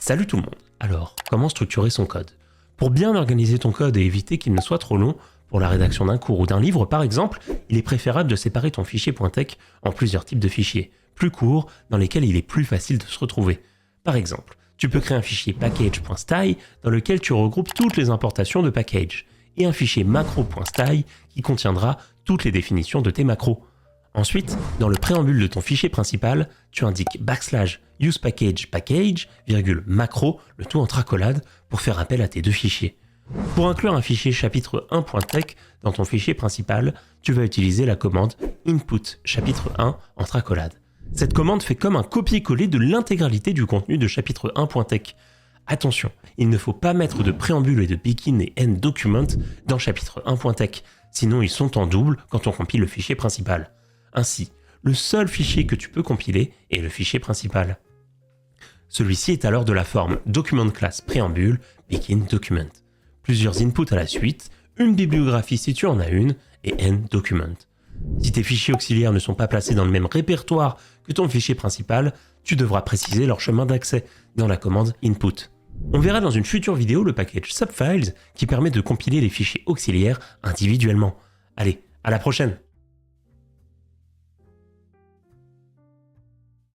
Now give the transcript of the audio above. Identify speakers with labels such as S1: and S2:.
S1: Salut tout le monde. Alors, comment structurer son code? Pour bien organiser ton code et éviter qu'il ne soit trop long, pour la rédaction d'un cours ou d'un livre par exemple, il est préférable de séparer ton fichier .tex en plusieurs types de fichiers, plus courts, dans lesquels il est plus facile de se retrouver. Par exemple, tu peux créer un fichier package.sty dans lequel tu regroupes toutes les importations de package, et un fichier macro.sty qui contiendra toutes les définitions de tes macros. Ensuite, dans le préambule de ton fichier principal, tu indiques /usePackage package, macro, le tout entre accolades, pour faire appel à tes deux fichiers. Pour inclure un fichier chapitre 1.tex dans ton fichier principal, tu vas utiliser la commande input chapitre 1 entre accolades. Cette commande fait comme un copier-coller de l'intégralité du contenu de chapitre 1.tex. Attention, il ne faut pas mettre de préambule et de begin et end document dans chapitre 1.tex, sinon ils sont en double quand on compile le fichier principal. Ainsi, le seul fichier que tu peux compiler est le fichier principal. Celui-ci est alors de la forme document class préambule, begin document. Plusieurs inputs à la suite, une bibliographie si tu en as une, et end document. Si tes fichiers auxiliaires ne sont pas placés dans le même répertoire que ton fichier principal, tu devras préciser leur chemin d'accès dans la commande input. On verra dans une future vidéo le package subfiles qui permet de compiler les fichiers auxiliaires individuellement. Allez, à la prochaine!